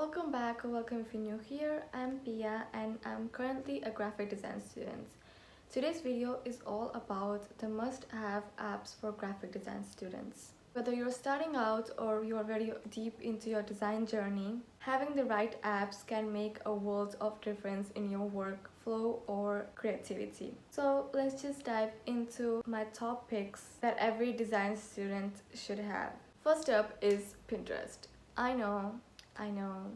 welcome back or welcome if you're new here. I'm Pia and I'm currently a graphic design student. Today's video is all about the must-have apps for graphic design students. Whether you're starting out or you're very deep into your design journey, having the right apps can make a world of difference in your workflow or creativity. So let's just dive into my top picks that every design student should have. First up is Pinterest. I know,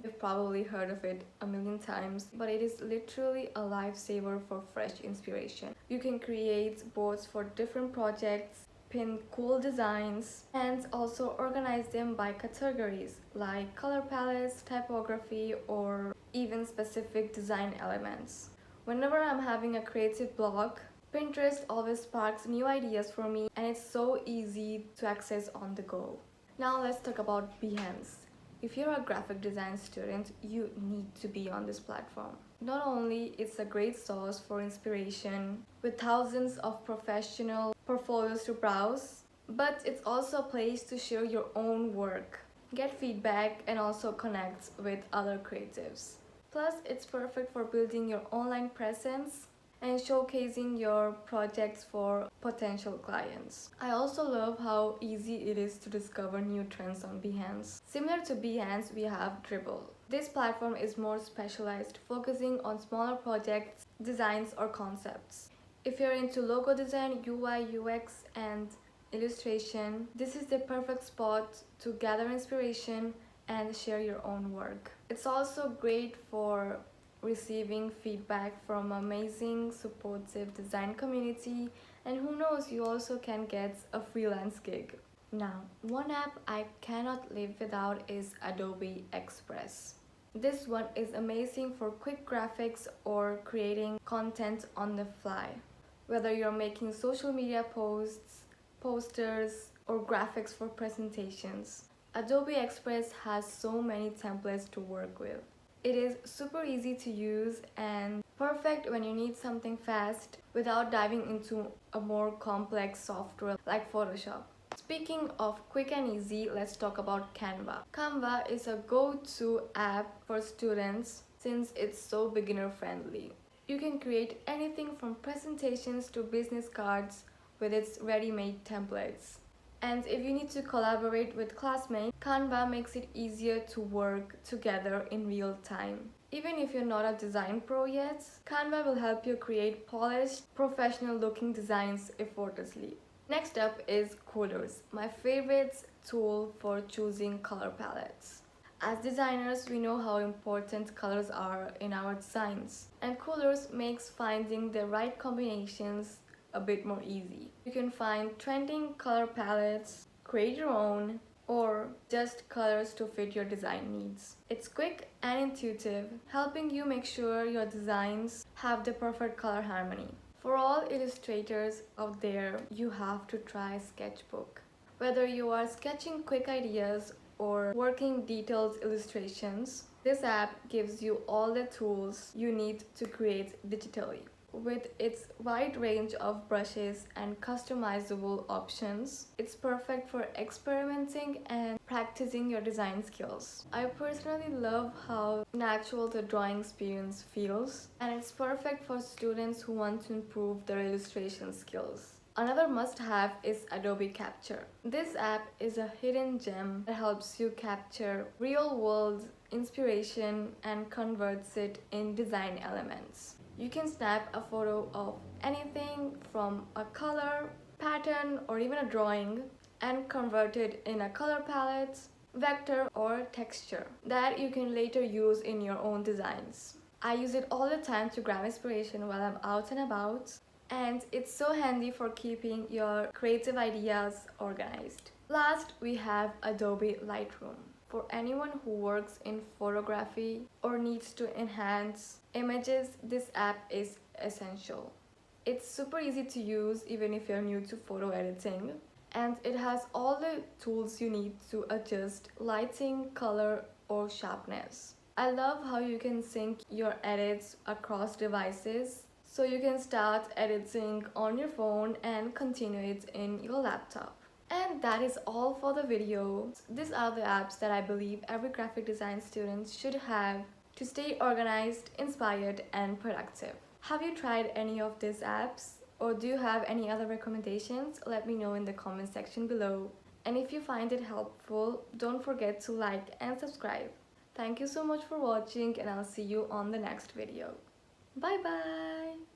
you've probably heard of it a million times, but it is literally a lifesaver for fresh inspiration. You can create boards for different projects, pin cool designs, and also organize them by categories like color palettes, typography, or even specific design elements. Whenever I'm having a creative block, Pinterest always sparks new ideas for me, and it's so easy to access on the go. Now let's talk about Behance. If you're a graphic design student, you need to be on this platform. Not only it's a great source for inspiration with thousands of professional portfolios to browse, but it's also a place to share your own work, get feedback, and also connect with other creatives. Plus, it's perfect for building your online presence and showcasing your projects for potential clients. I also love how easy it is to discover new trends on Behance. Similar to Behance, we have Trible. This platform is more specialized, focusing on smaller projects, designs, or concepts. If you're into logo design, UI, UX, and illustration, this is the perfect spot to gather inspiration and share your own work. It's also great for receiving feedback from amazing supportive design community, and who knows, you also can get a freelance gig. Now, one app I cannot live without is Adobe Express. This one is amazing for quick graphics or creating content on the fly. Whether you're making social media posts, posters, or graphics for presentations, Adobe Express has so many templates to work with. It is super easy to use and perfect when you need something fast without diving into a more complex software like Photoshop. Speaking of quick and easy, let's talk about Canva. Canva is a go-to app for students since it's so beginner friendly. You can create anything from presentations to business cards with its ready-made templates. And if you need to collaborate with classmates, Canva makes it easier to work together in real time. Even if you're not a design pro yet, Canva will help you create polished, professional-looking designs effortlessly. Next up is Colors, my favorite tool for choosing color palettes. As designers, we know how important colors are in our designs, and Colors makes finding the right combinations a bit more easy. You can find trending color palettes, create your own, or just colors to fit your design needs. It's quick and intuitive, helping you make sure your designs have the perfect color harmony. For all illustrators out there, you have to try Sketchbook. Whether you are sketching quick ideas or working detailed illustrations, this app gives you all the tools you need to create digitally. With its wide range of brushes and customizable options, it's perfect for experimenting and practicing your design skills. I personally love how natural the drawing experience feels, and it's perfect for students who want to improve their illustration skills. Another must-have is Adobe Capture. This app is a hidden gem that helps you capture real-world inspiration and converts it in design elements. You can snap a photo of anything from a color, pattern, or even a drawing and convert it in a color palette, vector, or texture that you can later use in your own designs. I use it all the time to grab inspiration while I'm out and about, and it's so handy for keeping your creative ideas organized. Last, we have Adobe Lightroom. For anyone who works in photography or needs to enhance images, this app is essential. It's super easy to use even if you're new to photo editing, and it has all the tools you need to adjust lighting, color, or sharpness. I love how you can sync your edits across devices, so you can start editing on your phone and continue it in your laptop. And that is all for the video. These are the apps that I believe every graphic design student should have to stay organized, inspired, and productive. Have you tried any of these apps? Or do you have any other recommendations? Let me know in the comment section below. And if you find it helpful, don't forget to like and subscribe. Thank you so much for watching, and I'll see you on the next video. Bye bye!